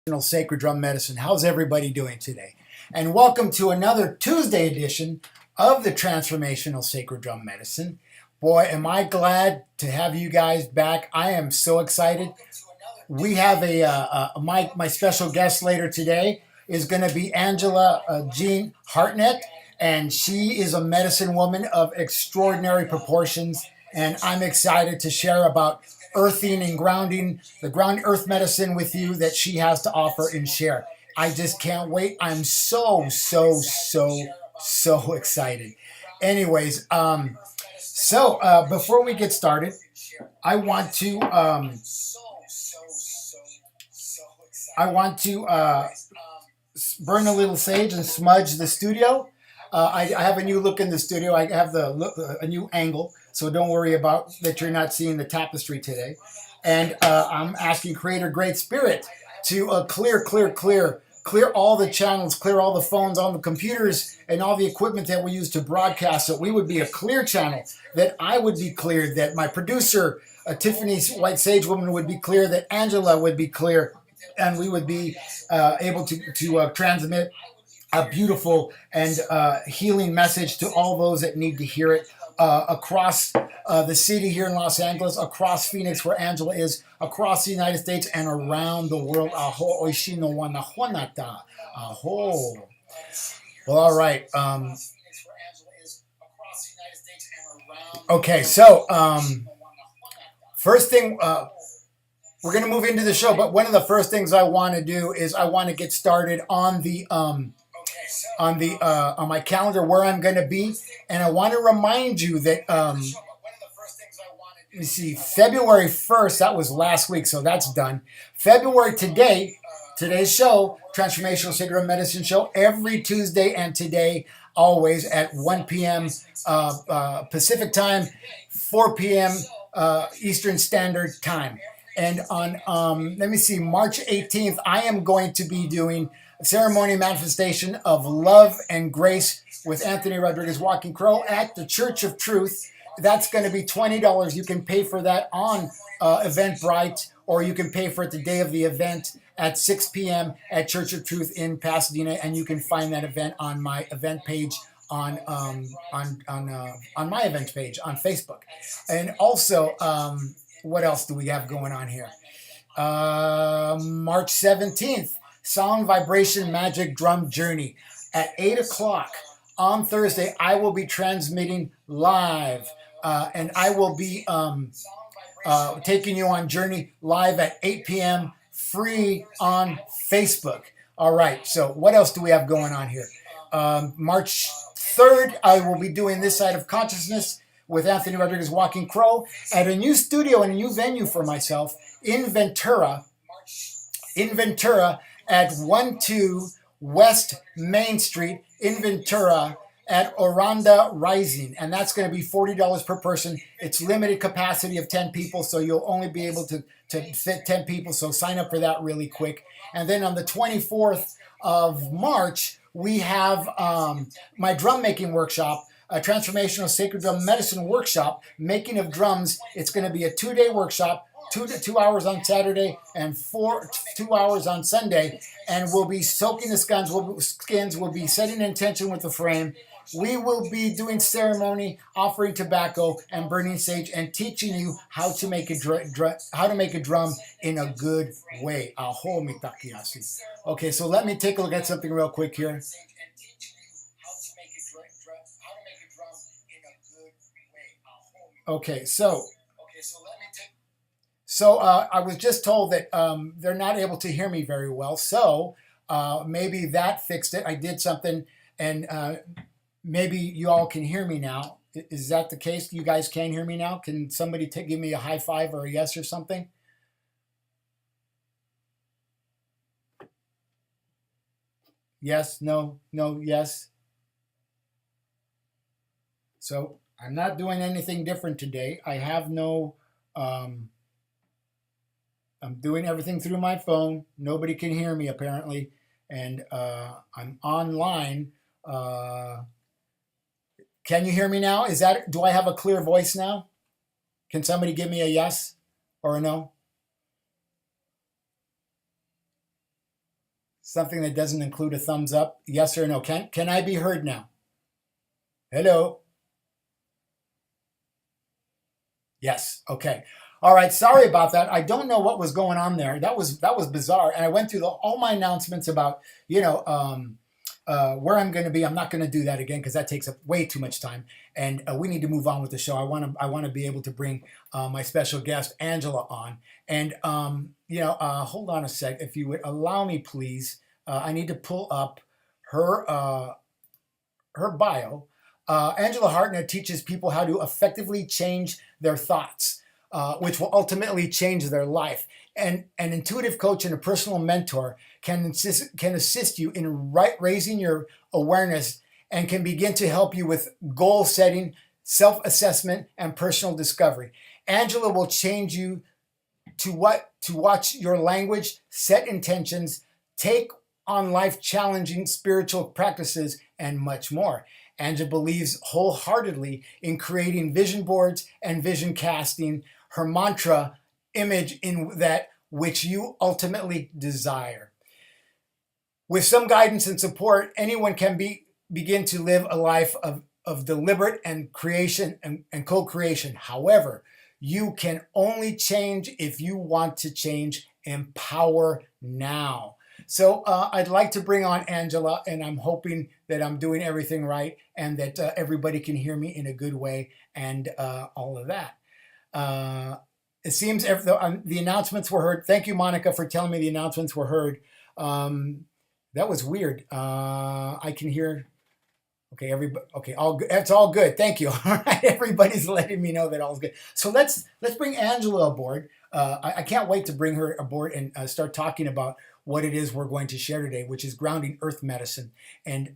Sacred Drum Medicine. How's everybody doing today? And welcome to another Tuesday edition of the Transformational Sacred Drum Medicine. Boy, am I glad to have you guys back. I am so excited. We have my special guest later today is going to be Angela Jean Hartnett, and she is a medicine woman of extraordinary proportions, and I'm excited to share about earthing and grounding, the ground earth medicine with you that she has to offer and share. I just can't wait. I'm so excited. Anyways, before we get started, I want to burn a little sage and smudge the studio. I have a new look in the studio. I have a new angle, so don't worry about that you're not seeing the tapestry today. And I'm asking Creator Great Spirit to clear all the channels, clear all the phones, all the computers, and all the equipment that we use to broadcast, so we would be a clear channel, that I would be cleared, that my producer, Tiffany White Sage Woman, would be clear, that Angela would be clear, and we would be able to transmit a beautiful and healing message to all those that need to hear it across the city here in Los Angeles, across Phoenix where Angela is, across the United States, and around the world. Aho oishino wana honata. Aho. Well, all right. Okay, so first thing, we're going to move into the show, but one of the first things I want to do is I want to get started on my calendar where I'm going to be, and I want to remind you that let me see, February 1st, that was last week, so that's done. Today's show, Transformational Sacred Medicine Show, every Tuesday and today, always at 1 p.m. Pacific Time, 4 p.m. Eastern Standard Time. And on, March 18th, I am going to be doing a ceremony manifestation of love and grace with Anthony Rodriguez Walking Crow at the Church of Truth. That's going to be $20. You can pay for that on Eventbrite, or you can pay for it the day of the event at 6 p.m. at Church of Truth in Pasadena, and you can find that event on my event page on my event page on Facebook. And also, what else do we have going on here? March 17th, Sound Vibration Magic Drum Journey at 8 o'clock on Thursday. I will be transmitting live, and I will be taking you on journey live at 8 p.m. free on Facebook. All right, so what else do we have going on here? March 3rd, I will be doing This Side of Consciousness with Anthony Rodriguez Walking Crow at a new studio and a new venue for myself in Ventura at 12 West Main Street in Ventura at Oranda Rising. And that's going to be $40 per person. It's limited capacity of 10 people, so you'll only be able to fit 10 people. So sign up for that really quick. And then on the 24th of March, we have my drum making workshop, a Transformational Sacred Drum Medicine workshop, making of drums. It's going to be a 2-day workshop, 2 hours on Saturday and 2 hours on Sunday. And we'll be soaking the skins. We'll be setting intention with the frame. We will be doing ceremony, offering tobacco, and burning sage, and teaching you how to make a drum in a good way. Aho mitakiasi. Okay, so let me take a look at something real quick here. Okay, so I was just told that they're not able to hear me very well. So maybe that fixed it. I did something, and maybe you all can hear me now. Is that the case? You guys can hear me now? Can somebody give me a high five or a yes or something? Yes, no, yes. So I'm not doing anything different today. I have I'm doing everything through my phone. Nobody can hear me apparently. And I'm online. Can you hear me now? Do I have a clear voice now? Can somebody give me a yes or a no? Something that doesn't include a thumbs up? Yes or no? Can I be heard now? Hello? Yes. Okay. All right. Sorry about that. I don't know what was going on there. That was bizarre. And I went through all my announcements about you know where I'm going to be. I'm not going to do that again because that takes up way too much time. And we need to move on with the show. I want to be able to bring my special guest Angela on. And hold on a sec, if you would allow me, please. I need to pull up her her bio. Angela Hartnett teaches people how to effectively change their thoughts, which will ultimately change their life. And an intuitive coach and a personal mentor can assist you in raising your awareness and can begin to help you with goal setting, self-assessment, and personal discovery. Angela will change you to watch your language, set intentions, take on life challenging spiritual practices, and much more. Angela believes wholeheartedly in creating vision boards and vision casting. Her mantra, image in that which you ultimately desire. With some guidance and support, anyone can begin to live a life of deliberate and creation and co-creation. However, you can only change if you want to change. Empower now. So I'd like to bring on Angela, and I'm hoping that I'm doing everything right and that everybody can hear me in a good way and all of that. It seems the announcements were heard. Thank you, Monica, for telling me the announcements were heard. That was weird. I can hear. Okay, everybody. Okay, all good. It's all good. Thank you. All right, everybody's letting me know that all's good. So let's bring Angela aboard. I can't wait to bring her aboard and start talking about what it is we're going to share today, which is grounding earth medicine. And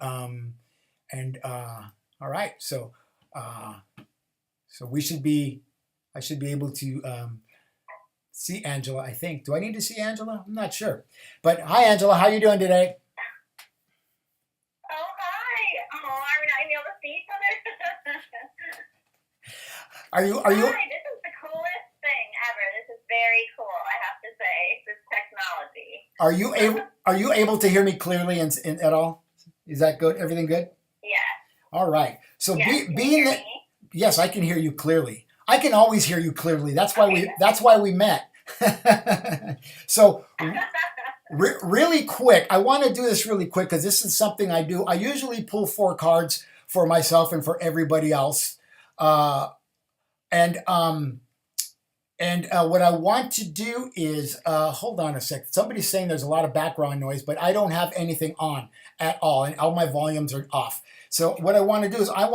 all right, so we should be. I should be able to see Angela. I think. Do I need to see Angela? I'm not sure. But hi, Angela. How are you doing today? Are you? Hi, this is the coolest thing ever. This is very cool, I have to say. This technology. Are you able to hear me clearly at all? Is that good? Everything good? Yes. All right. So Yes. being that, yes, I can hear you clearly. I can always hear you clearly. That's why we met. So really quick, I want to do this really quick because this is something I do. I usually pull 4 cards for myself and for everybody else. And what I want to do is, hold on a sec. Somebody's saying there's a lot of background noise, but I don't have anything on at all, and all my volumes are off. So what I want to do is I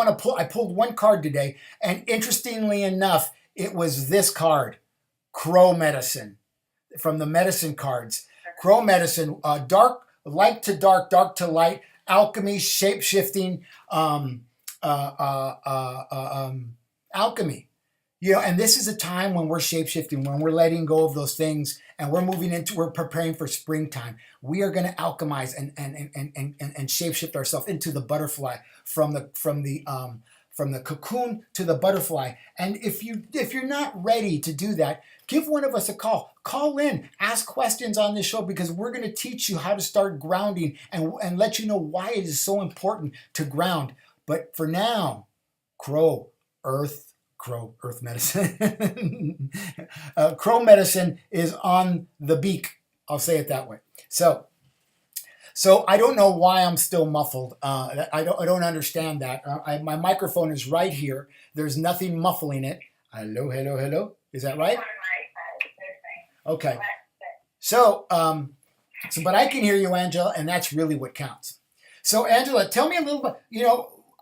pulled 1 card today, and interestingly enough, it was this card, Crow Medicine, from the medicine cards. Crow Medicine, dark, light to dark, dark to light, alchemy, shape shifting, alchemy. And this is a time when we're shape-shifting, when we're letting go of those things and we're preparing for springtime. We are going to alchemize and shape-shift ourselves into the butterfly from the cocoon to the butterfly. And if you're not ready to do that, give one of us a call. Call in, ask questions on this show because we're going to teach you how to start grounding and let you know why it is so important to ground. But for now, Crow medicine. Crow medicine is on the beak. I'll say it that way. So I don't know why I'm still muffled. I don't understand that. My microphone is right here. There's nothing muffling it. Hello, hello, hello. Is that right? Okay. So but I can hear you, Angela, and that's really what counts. So Angela, tell me a little bit.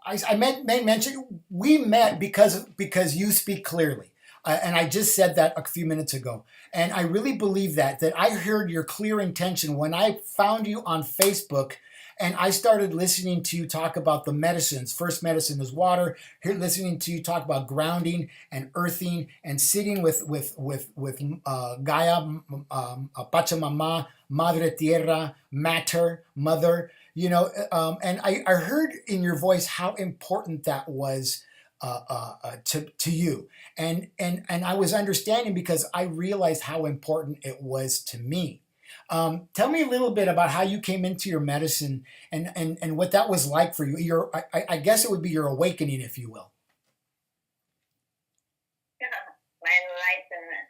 I mention we met because you speak clearly, and I just said that a few minutes ago, and I really believe that I heard your clear intention when I found you on Facebook, and I started listening to you talk about the medicines. First medicine is water. Here, listening to you talk about grounding and earthing and sitting with Gaia, Pachamama, Madre Tierra, Mater, Mother. And I heard in your voice how important that was to you, and I was understanding because I realized how important it was to me. Tell me a little bit about how you came into your medicine and what that was like for you. I guess it would be your awakening, if you will. My enlightenment.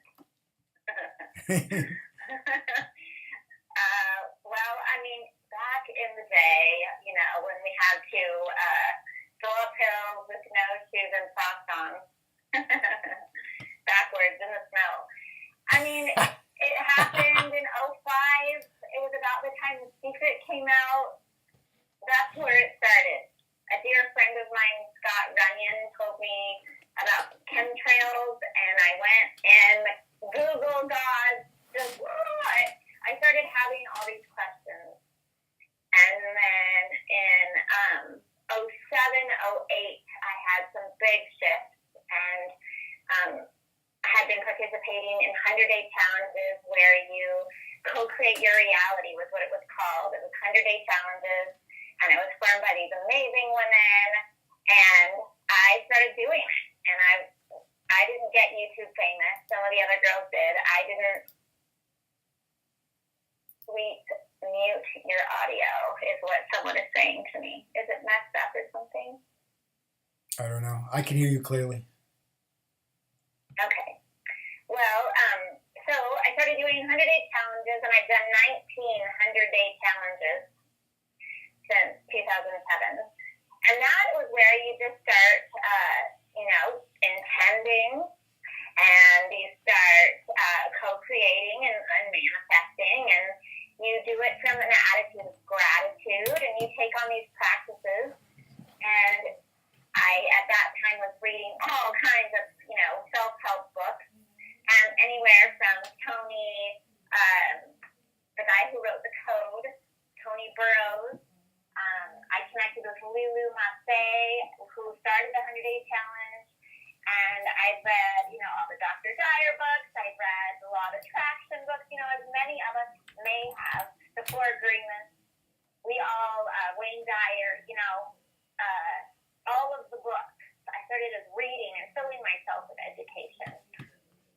Well, I mean, back in the day, when we had to go up hills with no shoes and socks on, backwards in the snow. I mean, it happened in '05. It was about the time The Secret came out. That's where it started. A dear friend of mine, Scott Runyon, told me about chemtrails, and I went and Googled God. I started having all these questions. And then in '07, '08, I had some big shifts, and I had been participating in 100-day challenges where you co-create your reality was what it was called. It was 100-day challenges, and it was formed by these amazing women, and I started doing it. And I didn't get YouTube famous. Some of the other girls did. I didn't. Sweet, mute your audio is what someone is saying to me. Is it messed up or something? I don't know. I can hear you clearly. Okay. Well, so I started doing 100-day challenges, and I've done 19 100-day challenges since 2007. And that was where you just start, intending, and you start co-creating and manifesting, and you do it from an attitude of gratitude, and you take on these practices. And I, at that time, was reading all kinds of, self-help books, and anywhere from Tony, the guy who wrote The Code, Tony Burrows. I connected with Lulu Massey, who started the 100-day challenge. And I've read, all the Dr. Dyer books. I've read the Law of Attraction books, as many of us may have. The Four Agreements. We all, Wayne Dyer, all of the books. I started as reading and filling myself with education.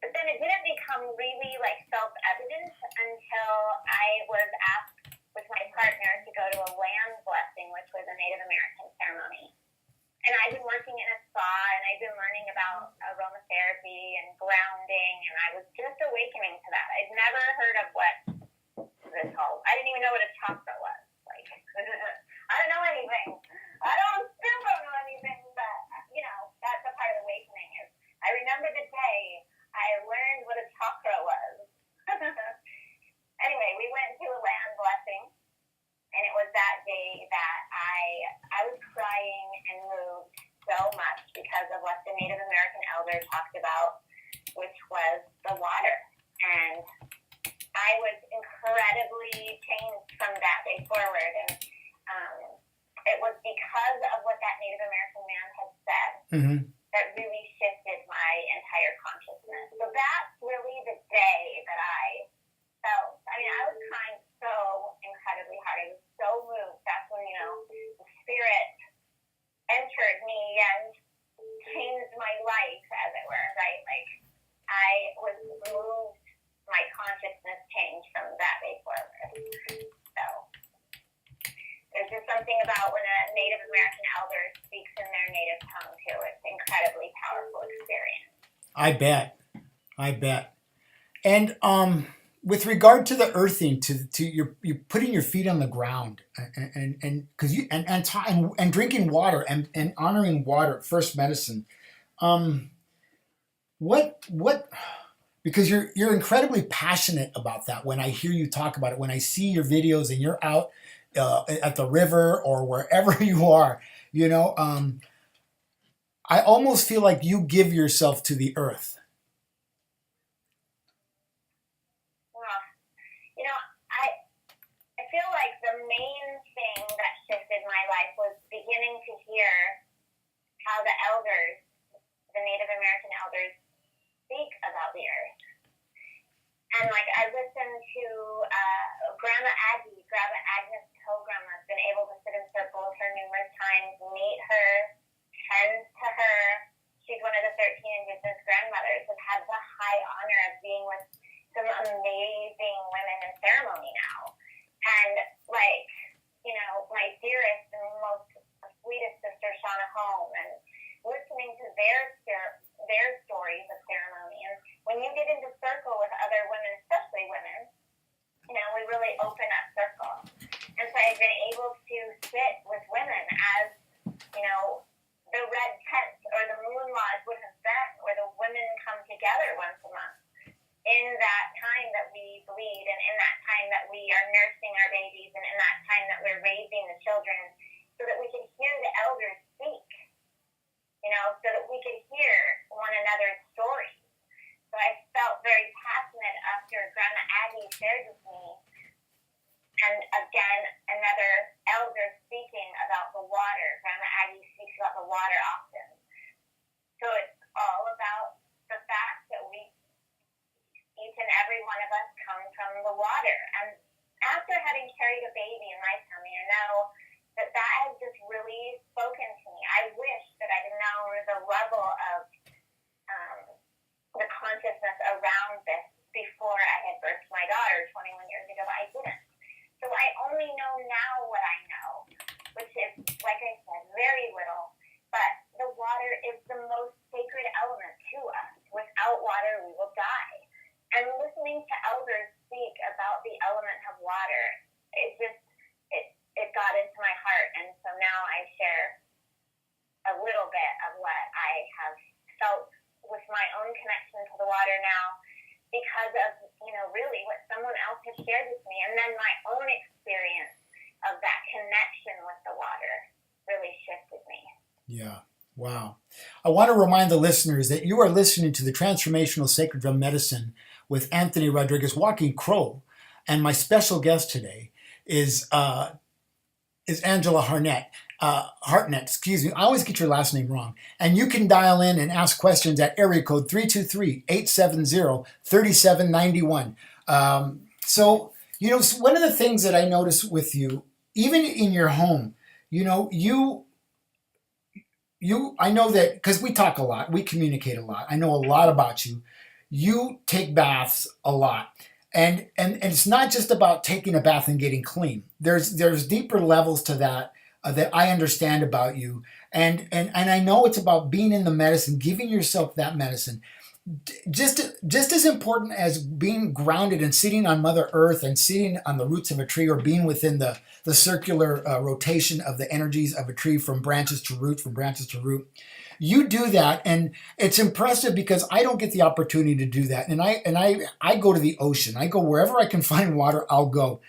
But then it didn't become really self-evident until I was asked with my partner to go to a land blessing, which was a Native American ceremony. And I've been working in a spa, and I've been learning about aromatherapy and grounding, and I was just awakening to that. I'd never heard of what this whole, I didn't even know what a chakra was. I don't know anything. I still don't know anything, but, that's a part of awakening is, I remember the day I learned what a chakra was. Anyway, we went to a land blessing. And it was that day that I was crying and moved so much because of what the Native American elder talked about, which was the water. And I was incredibly changed from that day forward. And it was because of what that Native American man had said that really shifted my entire consciousness. So that's really the day that I felt. I mean, I was crying so incredibly hard. I was so moved. That's when, the spirit entered me and changed my life, as it were, right? I was moved, my consciousness changed from that day forward. So there's just something about when a Native American elder speaks in their native tongue, too. It's an incredibly powerful experience. I bet. And with regard to the earthing, to your putting your feet on the ground, and because and drinking water and honoring water, first medicine, what because you're incredibly passionate about that. When I hear you talk about it, when I see your videos and you're out at the river or wherever you are, I almost feel like you give yourself to the earth. I feel like the main thing that shifted my life was beginning to hear how the elders, the Native American elders, speak about the earth. And I listened to Grandma Agnes Pilgrim. I've been able to sit in circle with her numerous times, meet her, tend to her. She's one of the 13 Indigenous grandmothers. I've had the high honor of being with some amazing women in ceremony. nursing our babies and in that time that we're raising the children, so that we could hear the elders speak, so that we could hear one another's stories. So I felt very passionate after Grandma Aggie shared with me, and again, another elder speaking about the water. Grandma Aggie speaks about the water often. So it's all about the fact that each and every one of us come from the water. And after having carried a baby in my tummy, I know that has just really spoken to me. I wish that I'd known the level of the consciousness around this before I had birthed my daughter 21 years ago. I didn't. So I only know now what I know, which is, like I said, very little. But the water is the most sacred element to us. Without water, we will die. And listening to elders speak about the element of water, it got into my heart. And so now I share a little bit of what I have felt with my own connection to the water now, because of, really what someone else has shared with me. And then my own experience of that connection with the water really shifted me. Yeah. Wow. I want to remind the listeners that you are listening to the Transformational Sacred Drum Medicine with Anthony Rodriguez, Walking Crow. And my special guest today is Angela Hartnett. Hartnett. I always get your last name wrong. And you can dial in and ask questions at area code 323-870-3791. So one of the things that I notice with you, even in your home, I know that because we talk a lot, we communicate a lot. I know a lot about you. You take baths a lot. And it's not just about taking a bath and getting clean. There's deeper levels to that that I understand about you. And I know it's about being in the medicine, giving yourself that medicine. Just as important as being grounded and sitting on Mother Earth and sitting on the roots of a tree, or being within the circular rotation of the energies of a tree from branches to root, You do that, and it's impressive because I don't get the opportunity to do that. And I go to the ocean. I go wherever I can find water, I'll go.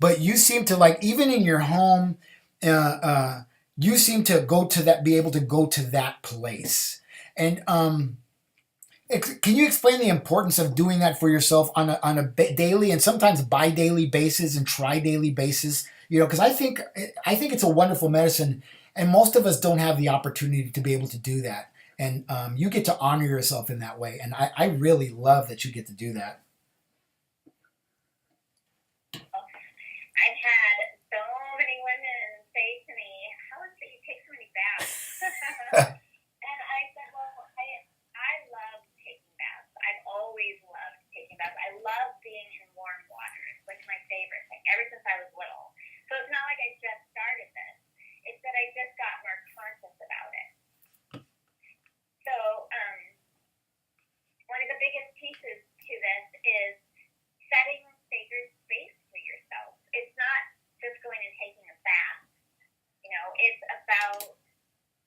But you seem to, like, even in your home, you seem to be able to go to that place. And can you explain the importance of doing that for yourself on a daily and sometimes bi-daily basis and tri-daily basis? Because I think it's a wonderful medicine, and most of us don't have the opportunity to be able to do that. And you get to honor yourself in that way, and I really love that you get to do that. I've had so many women say to me, "How is it you take so many baths?" And I said, well, I love taking baths. I've always loved taking baths. I love being in warm water. It's like my favorite thing ever since I was little. So it's not like I just started this. It's that I just got more conscious about it. So one of the biggest pieces to this is setting sacred space for yourself. It's not just going and taking a bath. It's about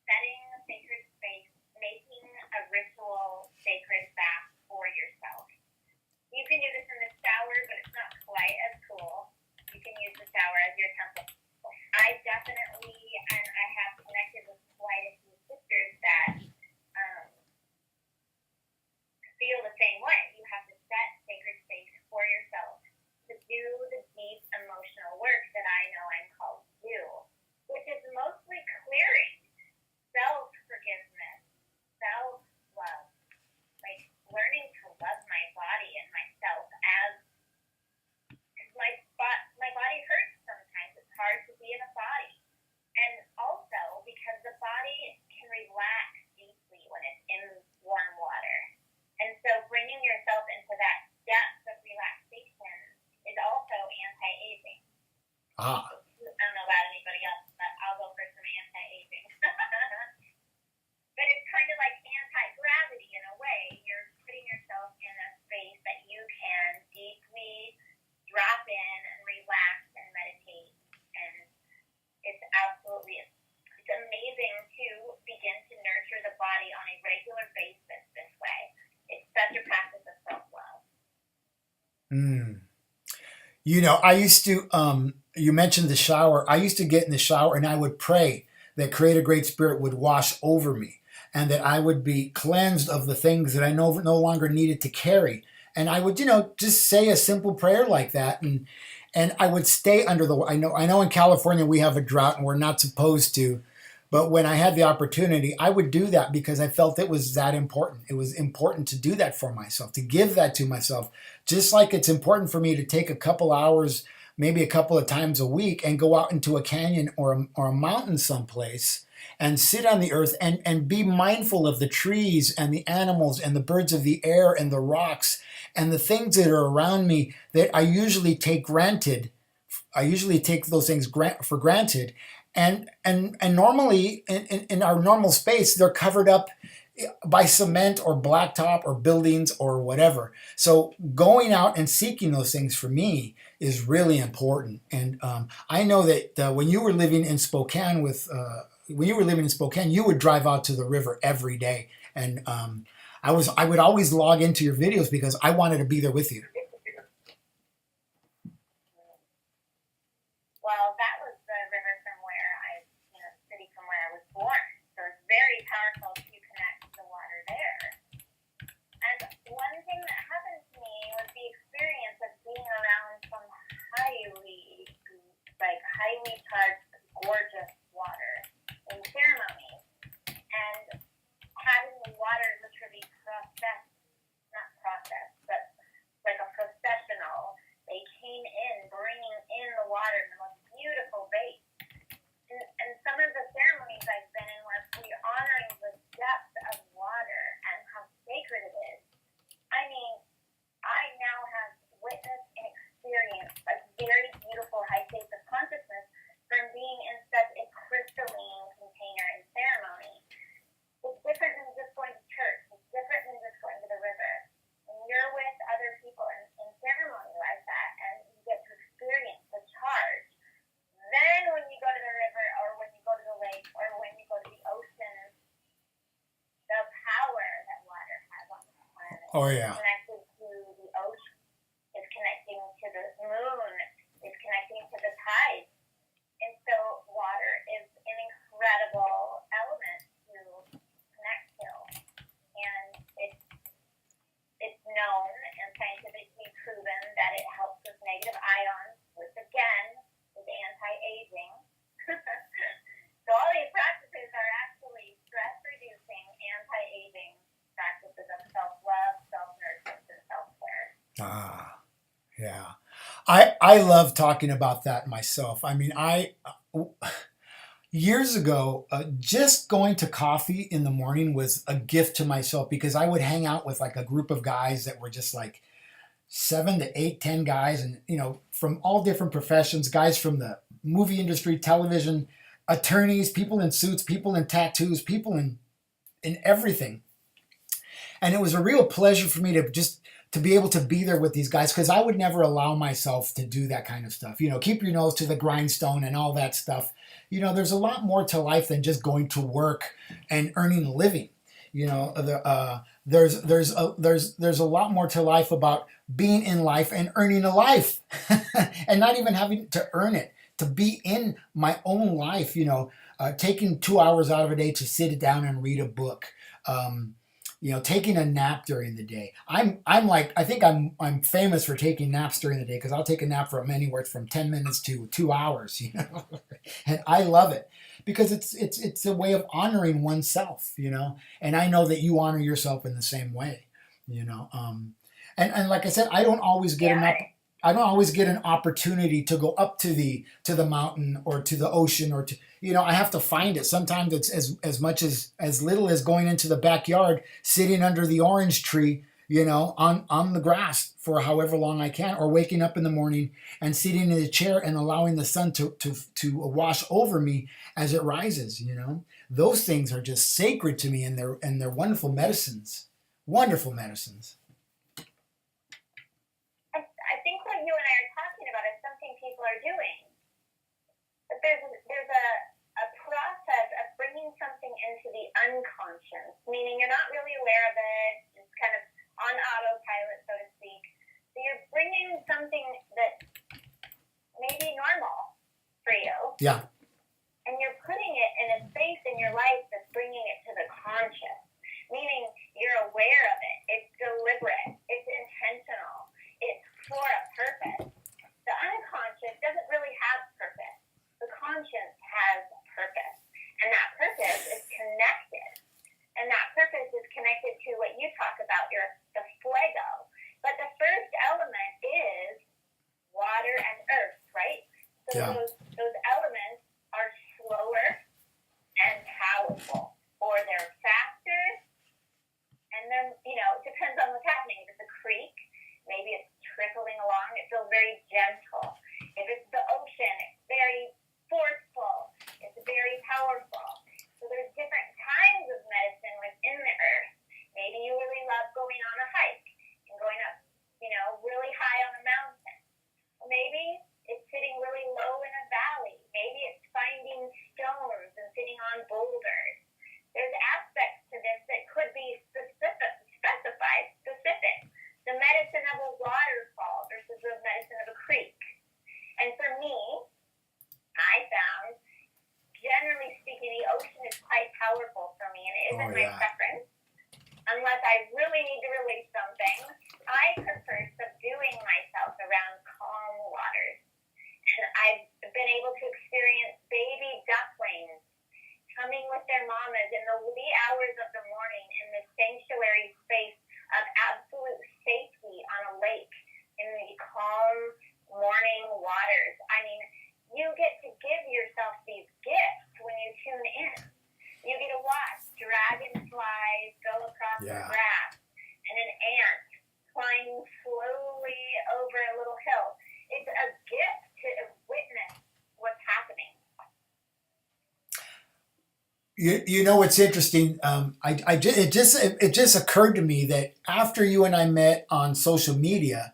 setting a sacred space, making a ritual sacred bath for yourself. You can do this in the shower, but it's not quite as cool. You can use the shower as your temple. I definitely, and I have connected with quite a few sisters that feel the same way. You have to set sacred space for yourself to do the deep emotional work that I know I'm called to do, which is mostly clearing, self-forgiveness, self-love, like learning to love my body and myself as, because my body hurts sometimes. It's hard to be in a body. And also because the body can relax deeply when it's in warm water. And so bringing yourself into that depth of relaxation is also anti-aging. Ah. I don't know about anybody else, but I'll go for some anti-aging. But it's kind of like anti-gravity in a way. You're putting yourself in a space that you can deeply drop in and relax and meditate. And it's amazing to begin to nurture the body on a regular basis this way. It's such a practice of self-love. I used to, you mentioned the shower. I used to get in the shower and I would pray that Creator Great Spirit would wash over me and that I would be cleansed of the things that I no longer needed to carry. And I would, just say a simple prayer like that. And I would stay under the, I know in California we have a drought and we're not supposed to, but when I had the opportunity, I would do that because I felt it was that important. It was important to do that for myself, to give that to myself. Just like it's important for me to take a couple hours, maybe a couple of times a week, and go out into a canyon or a mountain someplace and sit on the earth and be mindful of the trees and the animals and the birds of the air and the rocks and the things that are around me that I usually take granted. I usually take those things for granted, and normally in our normal space they're covered up by cement or blacktop or buildings or whatever. So going out and seeking those things for me is really important. And I know that when you were living in Spokane, you would drive out to the river every day, and I would always log into your videos because I wanted to be there with you. Well, that was the river from where city from where I was born. So it's very powerful to connect to the water there. And one thing that happened to me was the experience of being around some highly charged, gorgeous water in ceremonies. And having the water literally not processed, but like a professional. They came in, bringing in the water in the most beautiful vase. And some of the ceremonies I've been in where we're honoring the depth of water and how sacred it is. I mean, I now have witnessed and experienced a very beautiful high state of consciousness from being in such a crystalline container in ceremony. It's different than just going to church. It's different than just going to the river. When you're with other people in ceremony like that and you get to experience the charge, then when you go to the river or when you go to the lake or when you go to the ocean, the power that water has on the planet Oh yeah. is connected to the ocean, is connecting to the moon, is connecting to the tides. And so water is an incredible element to connect to. And it's known and scientifically proven that it helps with negative ions, which again is anti-aging. So all these practices are actually stress-reducing, anti-aging practices of self-love, self-nourishment, and self-care. Ah, yeah. I love talking about that myself. I mean, years ago, just going to coffee in the morning was a gift to myself because I would hang out with like a group of guys that were just like 7 to 8, 10 guys, and from all different professions, guys from the movie industry, television, attorneys, people in suits, people in tattoos, people in everything. And it was a real pleasure for me to be able to be there with these guys because I would never allow myself to do that kind of stuff. Keep your nose to the grindstone and all that stuff. There's a lot more to life than just going to work and earning a living. There's a lot more to life about being in life and earning a life, and not even having to earn it. To be in my own life, taking 2 hours out of a day to sit down and read a book. Taking a nap during the day. I think I'm famous for taking naps during the day because I'll take a nap from anywhere from 10 minutes to 2 hours, and I love it because it's a way of honoring oneself, and I know that you honor yourself in the same way, and like I said, I don't always get an opportunity to go up to the mountain or to the ocean or to I have to find it. Sometimes it's as much as little as going into the backyard, sitting under the orange tree, on the grass for however long I can, or waking up in the morning and sitting in a chair and allowing the sun to wash over me as it rises. Those things are just sacred to me, and they're wonderful medicines. Wonderful medicines. I think what you and I are talking about is something people are doing. But there's a process of bringing something into the unconscious, meaning you're not really aware of it, it's kind of on autopilot, so to speak. So you're bringing something that maybe normal for you. Yeah. And you're putting it in a space in your life that's bringing it to the conscious, meaning you're aware of it. It's deliberate. It's intentional. It's for a purpose. The unconscious doesn't really have purpose. The conscious has purpose. And that purpose is connected. And that purpose is connected to what you talk about, the fuego. But the first element is water and earth, right? So Yeah. those elements are slower and powerful, or they're faster, and then, it depends on what's happening. If it's a creek, maybe it's trickling along, it feels very gentle. If it's the ocean, it's very forceful, it's very powerful. So there's different kinds of medicine within the earth. Maybe you really love going on a hike and going up, really high on a mountain. Or maybe it's sitting really low in a valley. Maybe it's finding stones and sitting on boulders. There's aspects to this that could be specified. The medicine of a waterfall versus the medicine of a creek. And for me, I found, generally speaking, the ocean is quite powerful for me, and it isn't my preference. Unless I really need to release something, I prefer subduing myself around calm waters. And I've been able to experience baby ducklings coming with their mamas in the wee hours of the morning in the sanctuary space of absolute safety on a lake in the calm morning waters. I mean, you get to give yourself these gifts when you tune in. You get to watch dragonflies go across the grass and an ant flying slowly over a little hill. It's a gift to witness what's happening. You know what's interesting? It just occurred to me that after you and I met on social media,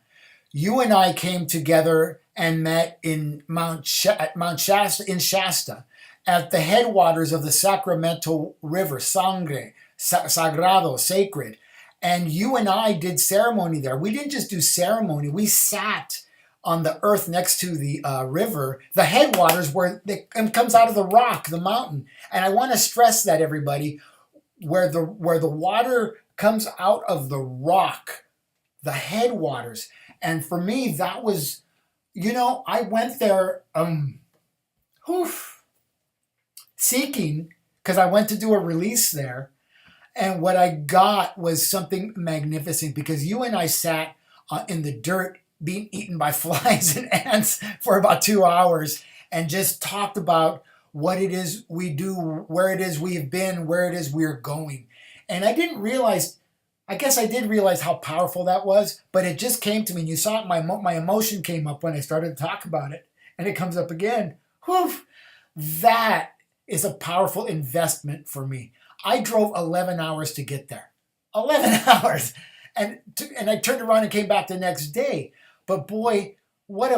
you and I came together and met in Mount Shasta in Shasta, at the headwaters of the Sacramento River, Sagrado, sacred. And you and I did ceremony there. We didn't just do ceremony; we sat on the earth next to the river, the headwaters where it comes out of the rock, the mountain. And I want to stress that, everybody, where the water comes out of the rock, the headwaters. And for me, that was, I went there seeking, because I went to do a release there. And what I got was something magnificent, because you and I sat in the dirt being eaten by flies and ants for about 2 hours and just talked about what it is we do, where it is we've been, where it is we're going. And I didn't realize, I guess I did realize how powerful that was, but it just came to me. And you saw it, my emotion came up when I started to talk about it, and it comes up again. Whew, that is a powerful investment for me. I drove 11 hours to get there. 11 hours. And I turned around and came back the next day. But boy, what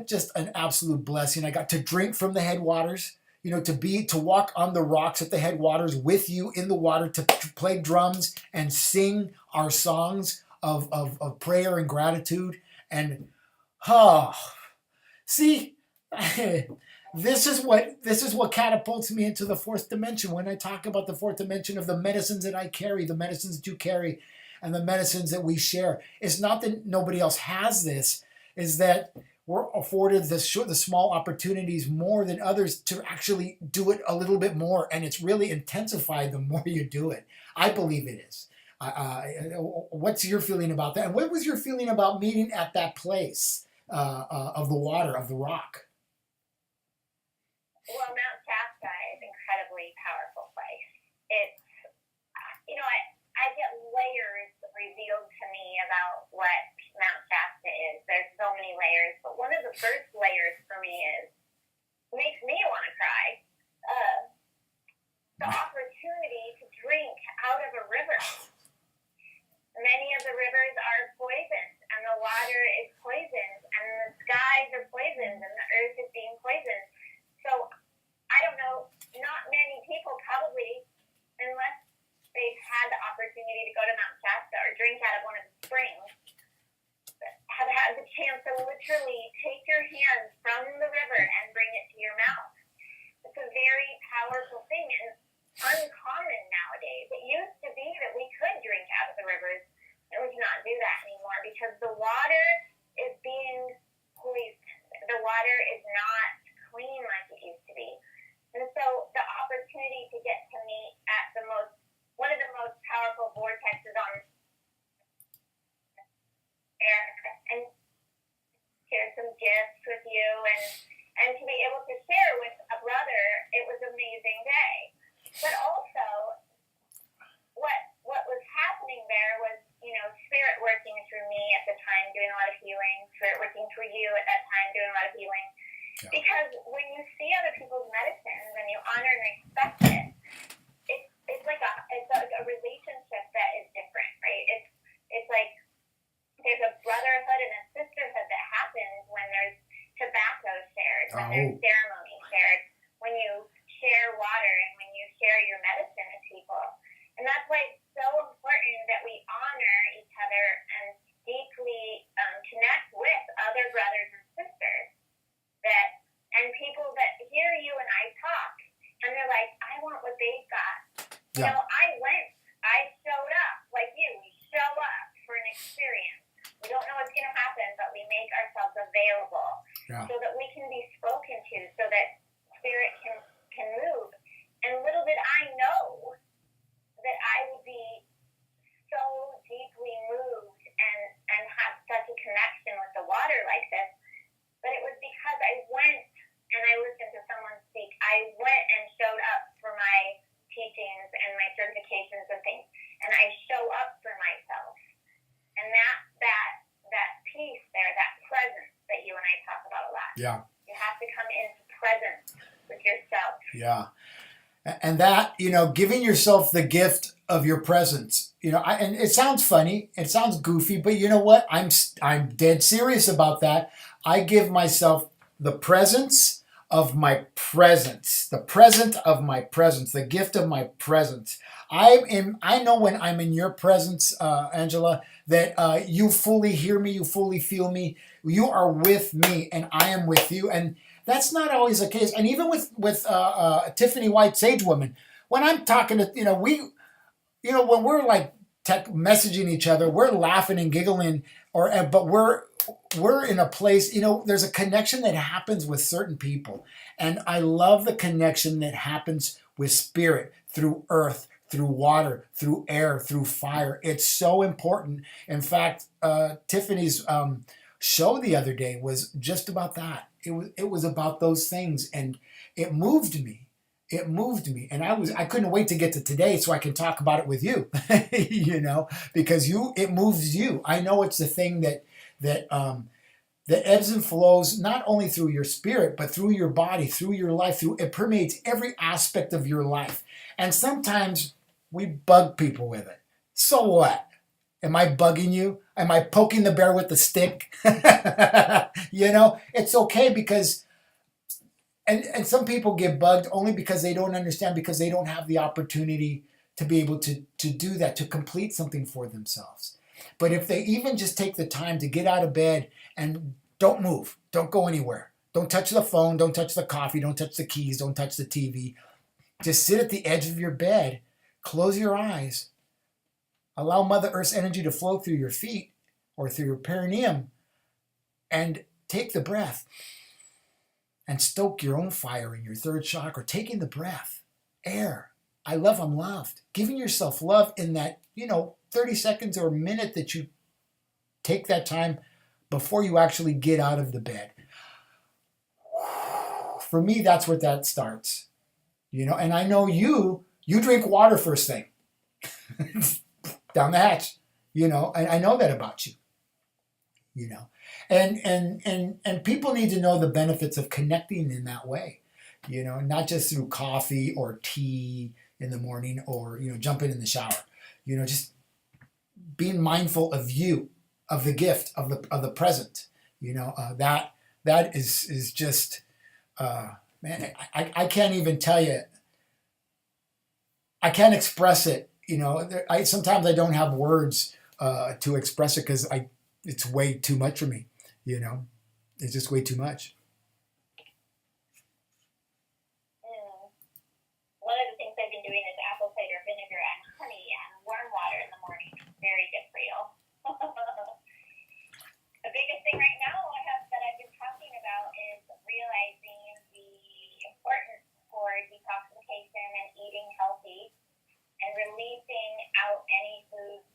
just an absolute blessing. I got to drink from the headwaters, to walk on the rocks at the headwaters with you in the water, to play drums and sing our songs of prayer and gratitude. And, see, this is what catapults me into the fourth dimension. When I talk about the fourth dimension of the medicines that I carry, the medicines that you carry, and the medicines that we share. It's not that nobody else has this, is that we're afforded the small opportunities more than others to actually do it a little bit more. And it's really intensified the more you do it. I believe it is. What's your feeling about that? And what was your feeling about meeting at that place of the water, of the rock? Well, Mount Shasta is an incredibly powerful place. It's, I get layers revealed to me about what Mount Shasta is. There's so many layers, but one of the first layers for me makes me want to cry. The opportunity to drink out of a river. Many of the rivers are poisoned, and the water is poisoned, and the skies are poisoned, and the earth is being poisoned. So, I don't know, not many people probably, unless they've had the opportunity to go to Mount Shasta or drink out of one of the springs, have had the chance to literally take your hands Yeah. Because when you see other people's medicines and you honor and respect it, it's like a relationship that is different, right? It's like there's a brotherhood and a sisterhood that happens when there's tobacco shared, when there's ceremony shared, when you share water and when you share your medicine with people. And that's why it's so important that we honor each other and deeply connect with other brothers and sisters and people that hear you and I talk and they're like, I want what they've got. You know, I showed up like you. We show up for an experience. We don't know what's going to happen, but we make ourselves available so that we can be spoken to, so that spirit can move. And little did I know that I would be so deeply moved and have such a connection with the water like this. But it was because I went and I listened to someone speak. I went and showed up for my teachings and my certifications and things. And I show up for myself. And that peace there, that presence that you and I talk about a lot. Yeah. You have to come into presence with yourself. Yeah. And that, giving yourself the gift of your presence, and it sounds funny, it sounds goofy, but you know what? I'm dead serious about that. I give myself the presence of my presence, the present of my presence, the gift of my presence. I know when I'm in your presence, Angela, that you fully hear me, you fully feel me, you are with me, and I am with you. And that's not always the case. And even with Tiffany White, Sage Woman, when I'm talking to, when we're like messaging each other, we're laughing and giggling, but we're in a place, there's a connection that happens with certain people. And I love the connection that happens with spirit, through earth, through water, through air, through fire. It's so important. In fact, Tiffany's show the other day was just about that. It was about those things, and it moved me. It moved me, and I couldn't wait to get to today so I can talk about it with you. Because it moves you. I know it's the thing that ebbs and flows not only through your spirit, but through your body, through your life. It permeates every aspect of your life. And sometimes we bug people with it. So what? Am I bugging you? Am I poking the bear with the stick? It's okay because, and some people get bugged only because they don't understand, because they don't have the opportunity to be able to do that, to complete something for themselves. But if they even just take the time to get out of bed and don't move, don't go anywhere, don't touch the phone, don't touch the coffee, don't touch the keys, don't touch the TV, just sit at the edge of your bed, close your eyes, allow Mother Earth's energy to flow through your feet or through your perineum, and take the breath and stoke your own fire in your third chakra, taking the breath, air. I love, I'm loved. Giving yourself love in that, 30 seconds or a minute that you take that time before you actually get out of the bed. For me, that's where that starts. And I know you drink water first thing. Down the hatch. And I know that about you. And people need to know the benefits of connecting in that way. Not just through coffee or tea in the morning or, jumping in the shower. Just being mindful of you, of the gift, of the present. That is just, man, I can't even tell you. I can't express it. Sometimes I don't have words to express it because it's way too much for me. It's just way too much. One of the things I've been doing is apple cider vinegar and honey and warm water in the morning. Very good for you. The biggest thing right now that I've been talking about is realizing the importance for detoxification and eating healthy and releasing out any foods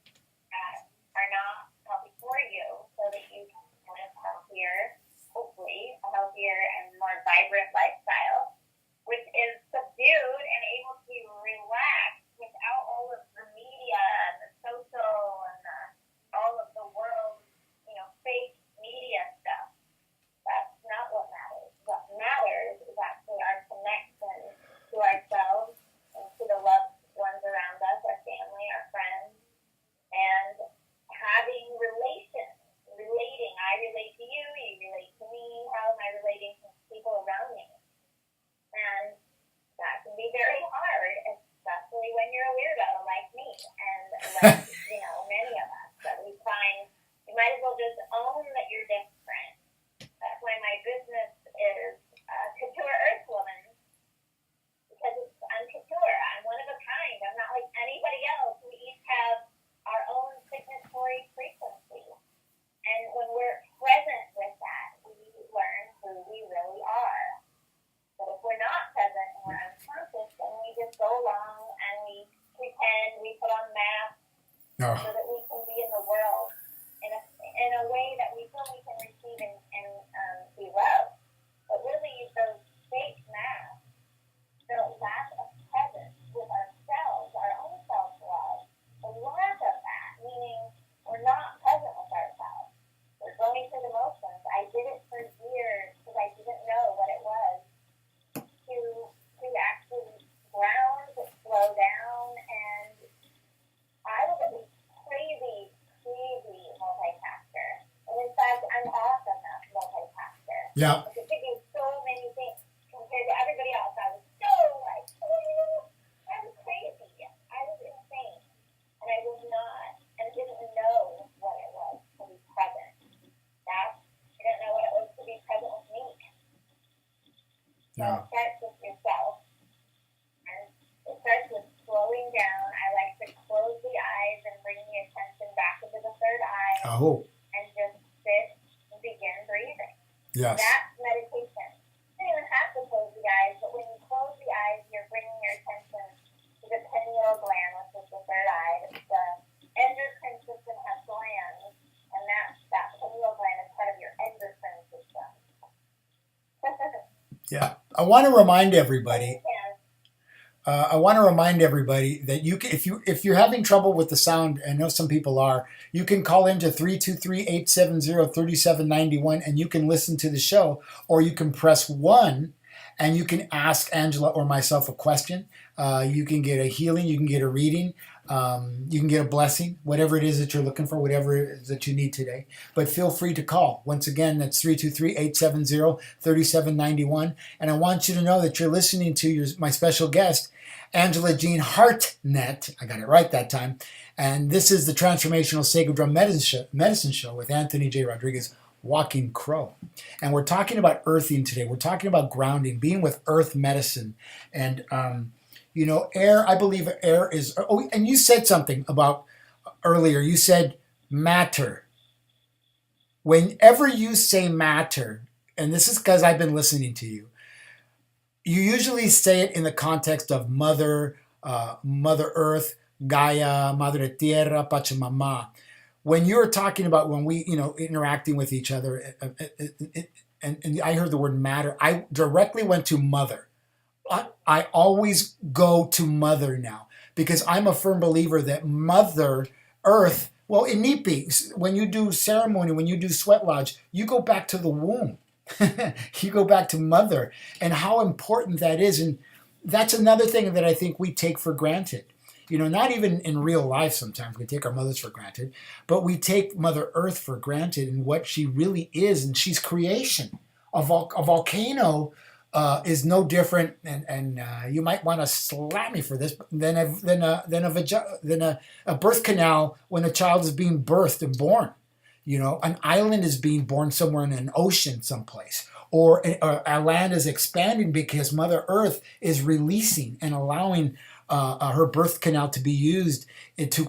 that are not healthy for you so that you can live healthier, hopefully a healthier and more vibrant lifestyle, which is subdued and able to relax Oh, so that we can be in the world in a way that we feel we can receive and be loved. But really, those fake masks, the lack of presence with ourselves, our own self-love, the lack of that, meaning we're not present with ourselves. We're going through the motions. I did it for years because I didn't know what it was to actually ground, to slow down, and I was a crazy multitasker. And in fact, I'm awesome at multitasker. yeah. I could do so many things compared to everybody else. I was so like, I was crazy. I was insane. And I was not, and didn't know what it was to be present. I didn't know what it was to be present with me. So Yeah. it starts with yourself. And it starts with slowing down. I like to close the eyes and bring the attention back into the third eye Oh, and just sit and begin breathing. yes. That's meditation. You don't even have to close the eyes, but when you close the eyes, you're bringing your attention to the pineal gland, which is the third eye. It's the endocrine system has glands, and that pineal gland is part of your endocrine system. Yeah. I want to remind And everybody. you can I want to remind everybody that you can, if you're having trouble with the sound, I know some people are, you can call into 323-870-3791 and you can listen to the show, or you can press 1 and you can ask Angela or myself a question. You can get a healing, you can get a reading, you can get a blessing, whatever it is that you're looking for, whatever it is that you need today. But feel free to call. Once again, that's 323-870-3791. And I want you to know that you're listening to my special guest, Angela Jean Hartnett. I got it right that time. And this is the Transformational Sacred Drum Medicine Show with Anthony J. Rodriguez, Walking Crow. And we're talking about earthing today. We're talking about grounding, being with earth medicine. And, air, I believe air is, oh, and you said something about earlier. You said matter. Whenever you say matter, and this is because I've been listening to you, you usually say it in the context of Mother Earth, Gaia, Madre Tierra, Pachamama. When you're talking about when we, interacting with each other, and I heard the word matter, I directly went to Mother. I always go to Mother now because I'm a firm believer that Mother Earth, well, in Nipi, when you do ceremony, when you do sweat lodge, you go back to the womb. You go back to Mother and how important that is. And that's another thing that I think we take for granted. Not even in real life sometimes we take our mothers for granted, but we take Mother Earth for granted and what she really is. And she's creation. A volcano is no different, and you might want to slap me for this, than a birth canal when a child is being birthed and born. An island is being born somewhere in an ocean someplace, or a land is expanding because Mother Earth is releasing and allowing her birth canal to be used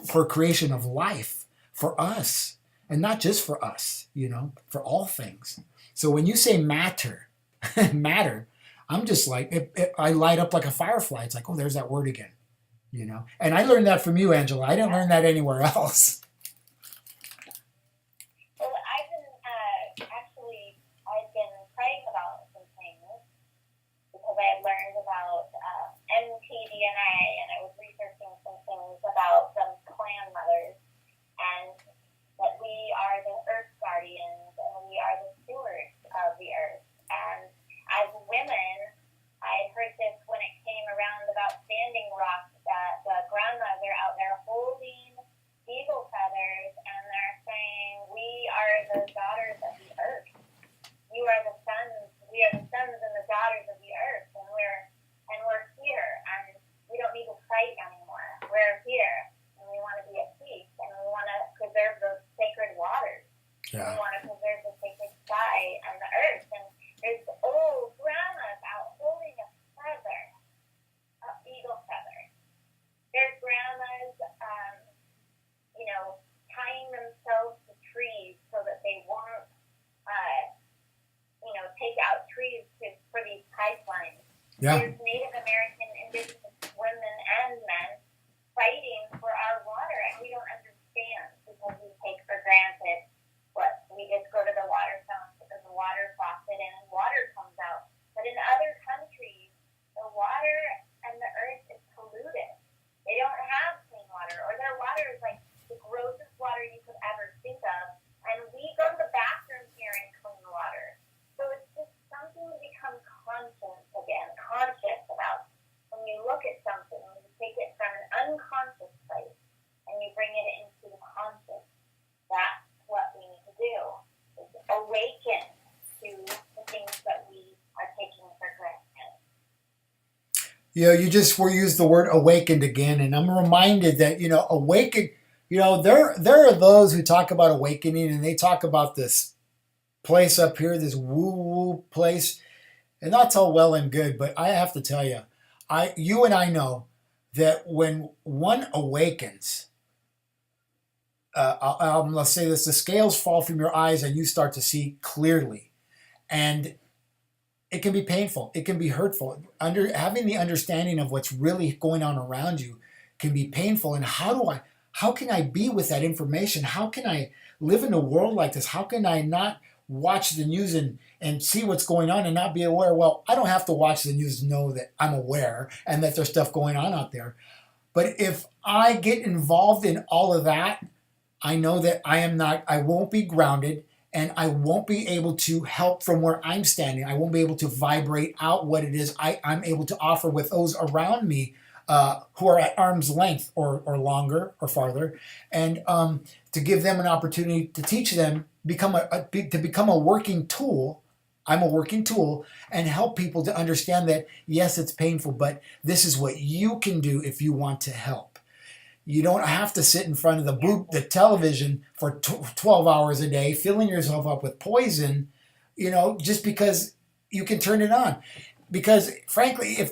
for creation of life for us, and not just for us, for all things. So when you say matter, matter, I'm just like, I light up like a firefly. It's like, oh, there's that word again, And I learned that from you, Angela. I didn't learn that anywhere else. Well, I've been praying about some things because I had learned about mtDNA, and I was researching some things about some clan mothers, and that we are the earth guardians and we are the stewards of the earth. And as women, I heard this when it came around about Standing Rock, that the grandmas are out there holding eagle feathers, and they're saying, we are the daughters of the earth. You are the sons. We are the sons and the daughters of the earth, and we're here, and we don't need to fight anymore. We're here, and we want to be at peace, and we want to preserve those sacred waters. Yeah. We want to preserve the sacred sky and the earth. And there's old grandmas out holding a feather, an eagle feather. There's grandmas, tying themselves to trees so that they won't, take out trees for these pipelines. Yeah. There's Native American, Indigenous women and men fighting for our water, and we don't understand granted. What we just go to the water fountain, the water faucet, and water comes out. But in other countries, the water and the earth is polluted. They don't have clean water, or their water is like the grossest water you could ever think of. And we go to the bathroom here in clean water. So it's just something to become conscious about. When you look at something, when you take it from an unconscious place and you bring it into the conscious, that's what we need to do, is awaken to the things that we are taking for granted. You just were used the word awakened again, and I'm reminded that awaken. There are those who talk about awakening, and they talk about this place up here, this woo-woo place, and that's all well and good. But I have to tell you, you and I know that when one awakens, let's say this: the scales fall from your eyes, and you start to see clearly, and it can be painful. It can be hurtful. Having the understanding of what's really going on around you can be painful. And how can I be with that information? How can I live in a world like this? How can I not watch the news and see what's going on and not be aware? Well, I don't have to watch the news to know that I'm aware and that there's stuff going on out there. But if I get involved in all of that, I know that I won't be grounded, and I won't be able to help from where I'm standing. I won't be able to vibrate out what it is I'm able to offer with those around me who are at arm's length or longer or farther, and to give them an opportunity to teach them, to become a working tool. I'm a working tool, and help people to understand that, yes, it's painful, but this is what you can do if you want to help. You don't have to sit in front of the television for 12 hours a day, filling yourself up with poison, just because you can turn it on. Because frankly, I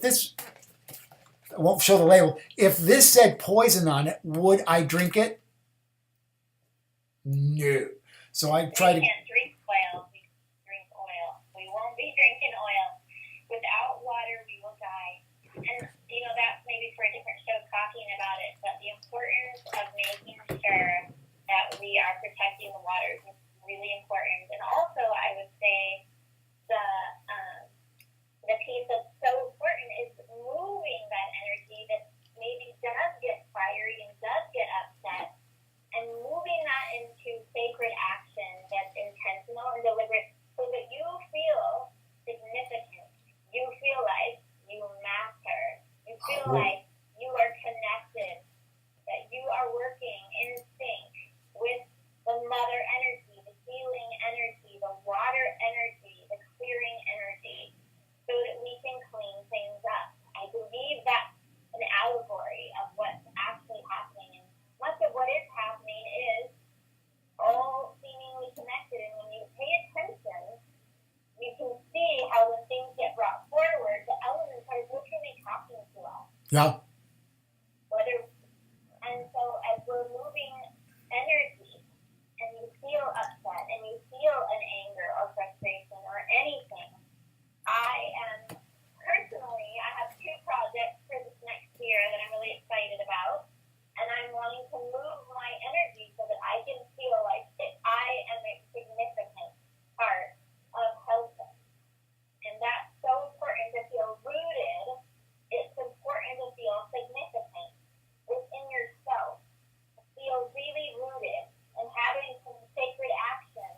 won't show the label, if this said poison on it, would I drink it? No. So I try to. We can't drink oil. We drink oil. We won't be drinking oil. Without water, we will die. And that's maybe for a different show talking about it, but the importance of making sure that we are protecting the waters is really important. And also, I would say the piece that's so important is moving that energy that maybe does get fiery and does get upset, and moving that into sacred action that's intentional and deliberate, so that you feel significant, you feel like you matter, you feel like you are connected, that you are working in sync with the mother energy, the healing energy, the water energy, the clearing energy, so that we can clean things up. I believe that's an allegory of what's actually happening. And much of what is happening is all seemingly connected. And when you pay attention, you can see how when things get brought forward, the elements are literally talking to us. Yeah. And so as we're moving energy, and you feel upset, and you feel an anger or frustration or anything, I have 2 projects for this next year that I'm really excited about, and I'm wanting to move my energy so that I can feel like I am a significant part of helping. And that's so important to feel rooted. It's important to feel significant within yourself, to feel really rooted, and having some sacred action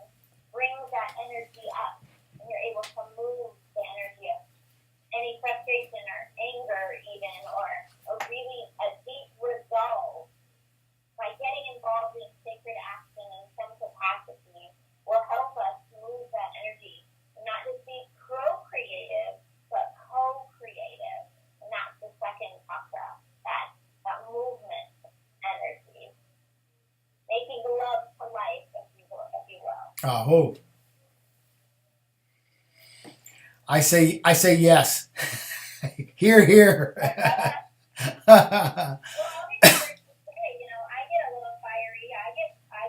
brings that energy up, and you're able to move the energy of any frustration or anger even, or really a deep resolve. By getting involved in sacred action in some capacity will help us move that energy, and not just be procreative, but co-creative. And that's the second chakra, that movement energy. Making love to life, if you will. Oh. I say yes. Hear, hear. Well, I'll be the first to say, I get a little fiery. I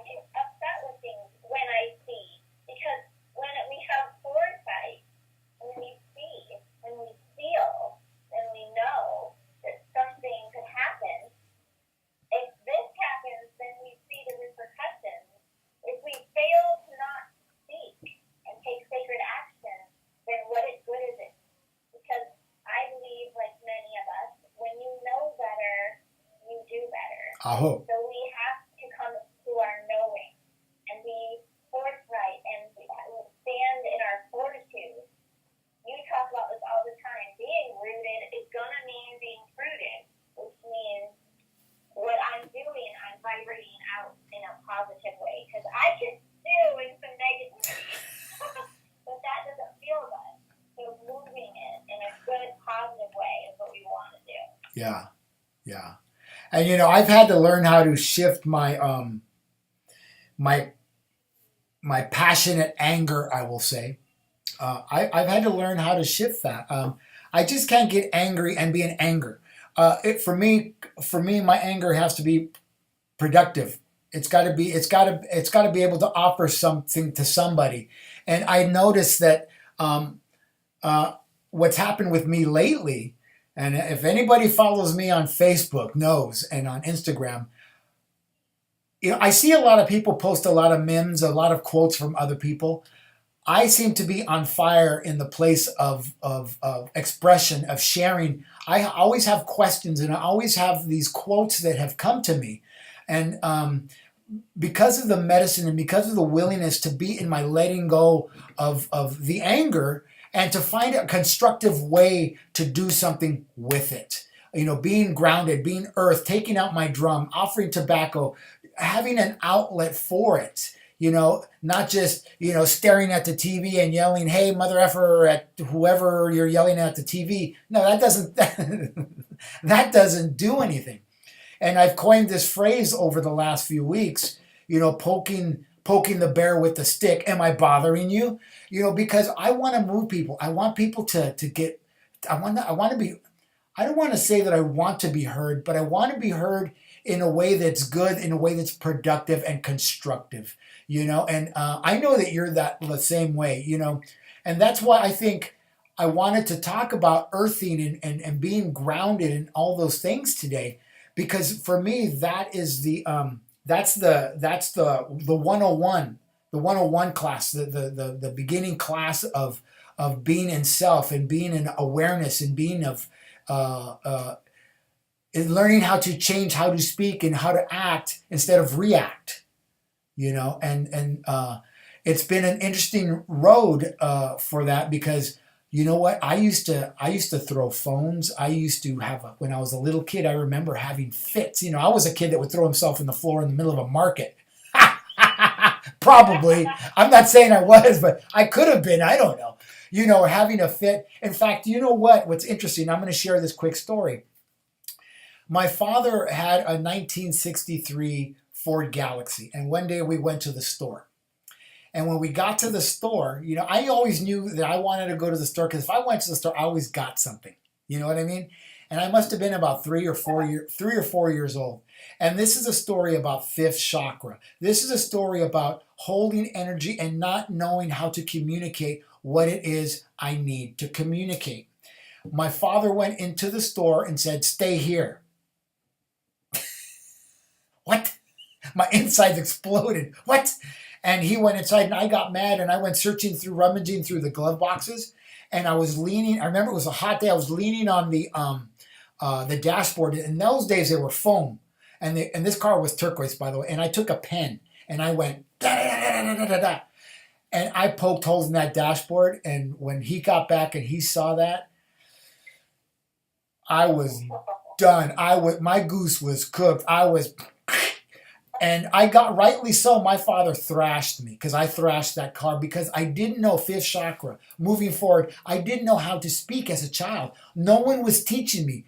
get upset with things when I see, because when we have foresight, and we see, and we feel, and we know that something could happen. If this happens, then we see the repercussions. Aho. So we have to come to our knowing and be forthright and stand in our fortitude. You talk about this all the time. Being rooted is going to mean being prudent, which means what I'm doing, I'm vibrating out in a positive way. Because I can stew in some negativity, but that doesn't feel good. So moving it in a good, positive way is what we want to do. Yeah. Yeah. And you know, I've had to learn how to shift my my passionate anger, I will say. I've had to learn how to shift that. I just can't get angry and be in anger. For me, my anger has to be productive. It's got to be able to offer something to somebody. And I noticed that uh, what's happened with me lately, and if anybody follows me on Facebook knows, and on Instagram, you know, I see a lot of people post a lot of memes, a lot of quotes from other people. I seem to be on fire in the place of expression, of sharing. I always have questions, and I always have these quotes that have come to me. And because of the medicine and because of the willingness to be in my letting go of the anger and to find a constructive way to do something with it. You know, being grounded, being earth, taking out my drum, offering tobacco, having an outlet for it. You know, not just, you know, staring at the TV and yelling, hey, mother effer, at whoever you're yelling at the TV. No, that doesn't, that doesn't do anything. And I've coined this phrase over the last few weeks, you know, poking the bear with the stick. Am I bothering you? You know, because I want to move people. I want people to get, I want to be, I don't want to say that I want to be heard, but I want to be heard in a way that's good, in a way that's productive and constructive, you know. And I know that you're that the same way, you know. And that's why I think I wanted to talk about earthing and being grounded and all those things today, because for me that is the 101, the 101 class, the beginning class of being in self and being in awareness and being of uh, uh, learning how to change how to speak and how to act instead of react, you know. And it's been an interesting road for that, because you know what, I used to throw phones. I used to when I was a little kid, I remember having fits. You know, I was a kid that would throw himself in the floor in the middle of a market. Probably, I'm not saying I was, but I could have been, I don't know, you know, having a fit. In fact, you know what's interesting, I'm going to share this quick story. My father had a 1963 Ford Galaxy, and one day we went to the store. And when we got to the store, you know, I always knew that I wanted to go to the store, because if I went to the store, I always got something. You know what I mean? And I must have been about 3 or 4 years old. And this is a story about fifth chakra. This is a story about holding energy and not knowing how to communicate what it is I need to communicate. My father went into the store and said, "Stay here." What? My insides exploded. What? And he went inside, and I got mad, and I went rummaging through the glove boxes, and I was leaning. I remember it was a hot day. I was leaning on the dashboard. In those days, they were foam, and this car was turquoise, by the way. And I took a pen and I went da da da da da da da, and I poked holes in that dashboard. And when he got back and he saw that, I was done. My goose was cooked. And I got, rightly so, my father thrashed me because I thrashed that car, because I didn't know fifth chakra. Moving forward, I didn't know how to speak as a child. No one was teaching me.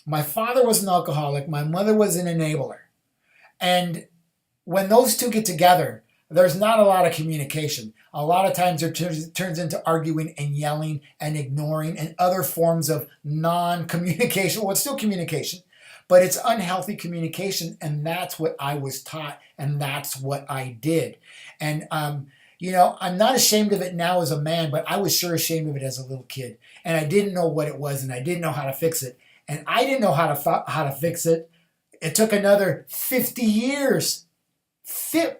My father was an alcoholic. My mother was an enabler. And when those two get together, there's not a lot of communication. A lot of times it turns into arguing and yelling and ignoring and other forms of non-communication. Well, it's still communication, but it's unhealthy communication, and that's what I was taught, and that's what I did. And you know, I'm not ashamed of it now as a man, but I was sure ashamed of it as a little kid, and I didn't know what it was, and I didn't know how to fix it, and I didn't know how to fix it. It took another 50 years, 50,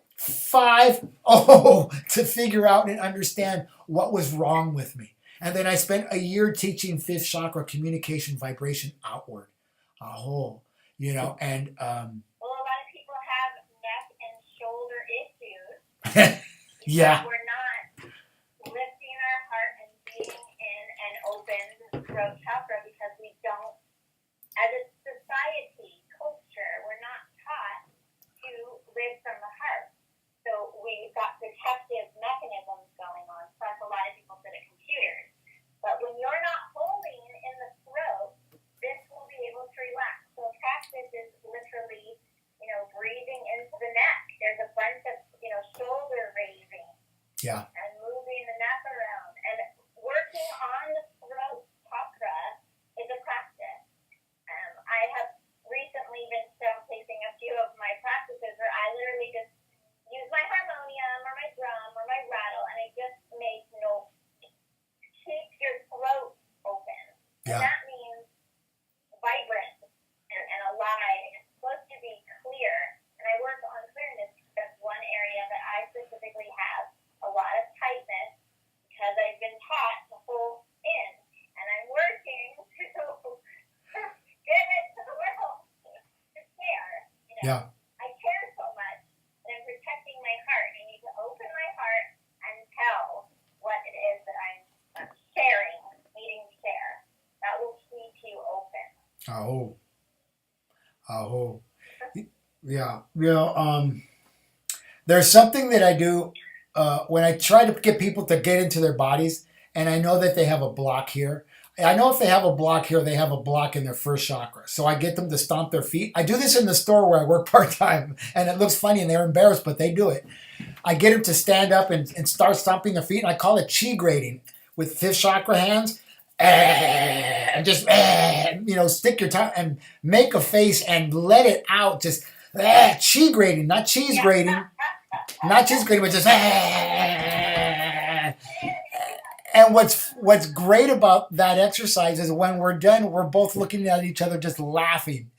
to figure out and understand what was wrong with me. And then I spent a year teaching fifth chakra, communication, vibration outward. You know, and Well, Yeah. We're not lifting our heart and being in an open throat chakra because we don't, as a society, culture, we're not taught to live from the heart. So we've got protective mechanisms going on, plus a lot of people sit at computers. But when you're not holding in the throat, this will be able to relax. So practice is literally, breathing into the neck. There's a bunch of, shoulder raising. Yeah. And moving the neck around. And working on the throat chakra is a practice. I have recently been showcasing a few of my practices where I literally just use my harmonium or my drum or my rattle, and I just make notes. Keep your throat open. Yeah. And that means vibrant and alive. It's supposed to be clear. And I work on clearness. That's one area that I specifically have a lot of tightness because I've been taught to hold in. And I'm working to get it to the world to care. Yeah. I care so much, and I'm protecting my heart. I need to open my heart and tell what it is that I'm sharing, needing to share. That will keep you open. Yeah. There's something that I do when I try to get people to get into their bodies, and I know that they have a block here. I know if they have a block here, they have a block in their first chakra. So I get them to stomp their feet. I do this in the store where I work part-time, and it looks funny, and they're embarrassed, but they do it. I get them to stand up and start stomping their feet, and I call it chi grading with fifth chakra hands. And just, stick your tongue and make a face and let it out. Just chi grading, not cheese grating. Not cheese grating, but just. And what's great about that exercise is when we're done, we're both looking at each other just laughing,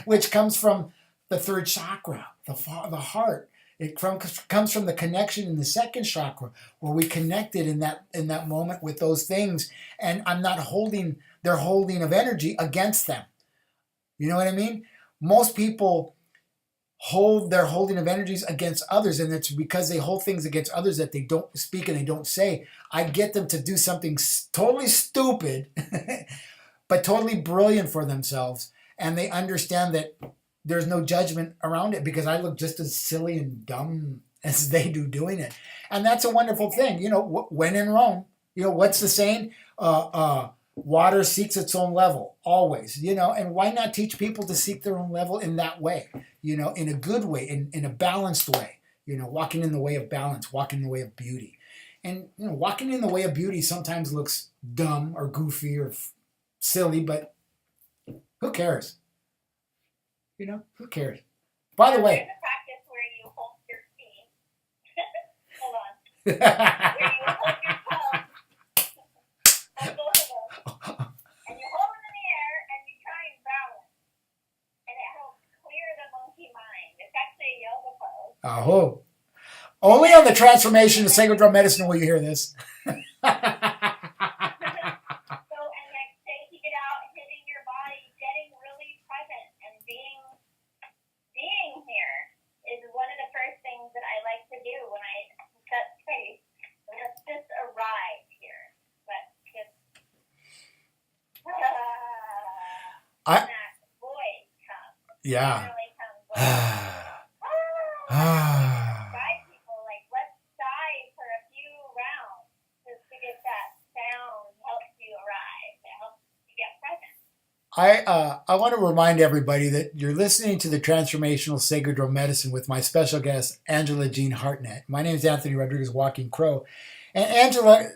which comes from the third chakra, the heart. It comes from the connection in the second chakra, where we connected in that moment with those things, and I'm not holding their holding of energy against them. You know what I mean? Most people hold their holding of energies against others, and it's because they hold things against others that they don't speak and they don't say. I get them to do something totally stupid, but totally brilliant for themselves, and they understand that there's no judgment around it because I look just as silly and dumb as they do doing it. And that's a wonderful thing. When in Rome, what's the saying? Water seeks its own level, always, and why not teach people to seek their own level in that way, in a good way, in a balanced way, walking in the way of balance, walking in the way of beauty. And, walking in the way of beauty sometimes looks dumb or goofy or silly, but who cares? Who cares? By the way. There's a practice where you hold your feet. Hold on. Where you hold your toes. Hold both of them. And you hold them in the air and you try and balance. And it helps clear the monkey mind. It's actually a yoga pose. Only on the Transformation of Sacred Drum Medicine will you hear this. Being here is one of the first things that I like to do when I set space. Let's just arrive here. Let's just that voice comes. Yeah. Really comes. Guide people let's sigh for a few rounds just to get that sound helps you arrive. It helps you get present. I want to remind everybody that you're listening to the Transformational Sacred Drum Medicine with my special guest, Angela Jean Hartnett. My name is Anthony Rodriguez, Walking Crow. And Angela,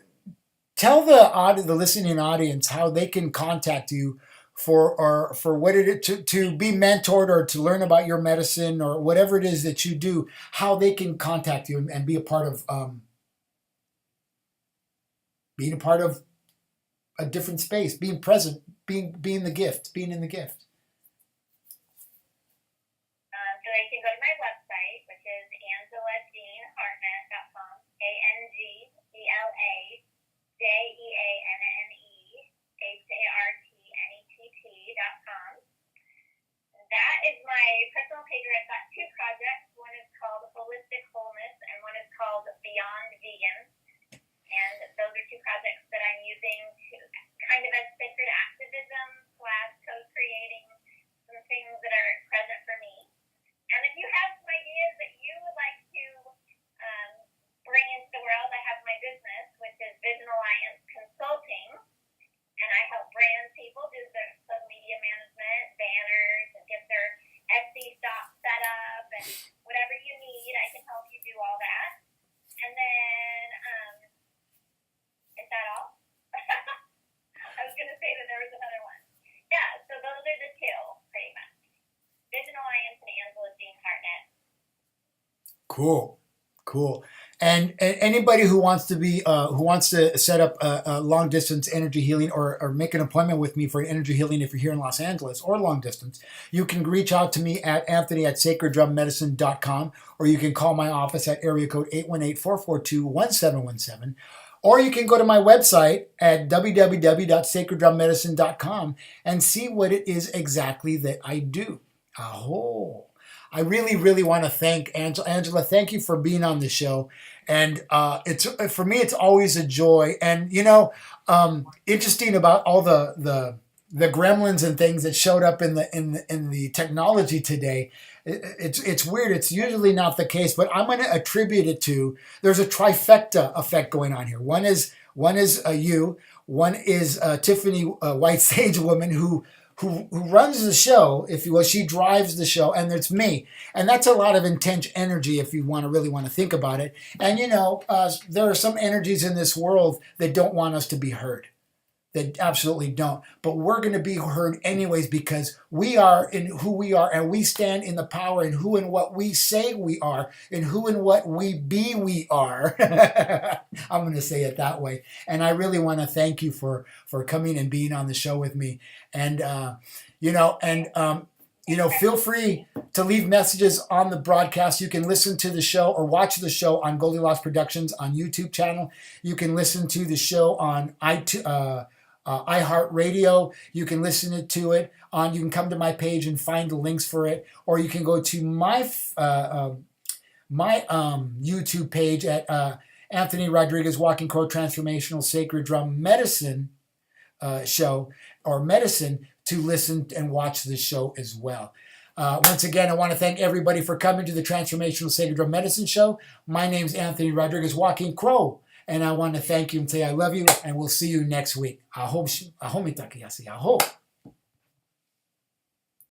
tell the listening audience how they can contact you for what it is to be mentored or to learn about your medicine or whatever it is that you do, how they can contact you and be a part of a different space, being present, being the gift, being in the gift. So they can go to my website, which is angelajeanhartnett.com, AngelaJeanhartnett.com. That is my personal page where I've got two projects. One is called Holistic Cool, cool. And anybody who wants to be who wants to set up a long distance energy healing or make an appointment with me for an energy healing if you're here in Los Angeles or long distance, you can reach out to me at Anthony@sacreddrummedicine.com, or you can call my office at area code 818-442-1717. Or you can go to my website at www.sacreddrummedicine.com and see what it is exactly that I do. Aho. I really, really want to thank Angela. Angela, thank you for being on the show. And it's for me, it's always a joy. And interesting about all the gremlins and things that showed up in the technology today. It's weird. It's usually not the case, but I'm going to attribute it to there's a trifecta effect going on here. One is you. One is Tiffany White Sage woman who runs the show, if you will. She drives the show, and it's me. And that's a lot of intense energy if you really want to think about it. And, there are some energies in this world that don't want us to be heard. That absolutely don't. But we're going to be heard anyways because we are in who we are, and we stand in the power in who and what we say we are, and who and what we are. I'm going to say it that way. And I really want to thank you for coming and being on the show with me. And, feel free to leave messages on the broadcast. You can listen to the show or watch the show on Goldilocks Productions on YouTube channel. You can listen to the show on iHeartRadio. You can listen to it on. You can come to my page and find the links for it, or you can go to my YouTube page at Anthony Rodriguez Walking Crow Transformational Sacred Drum Medicine show or medicine to listen and watch the show as well. Once again, I want to thank everybody for coming to the Transformational Sacred Drum Medicine show. My name's Anthony Rodriguez Walking Crow. And I want to thank you and say I love you, and we'll see you next week. Aho mitaki yasi. Aho.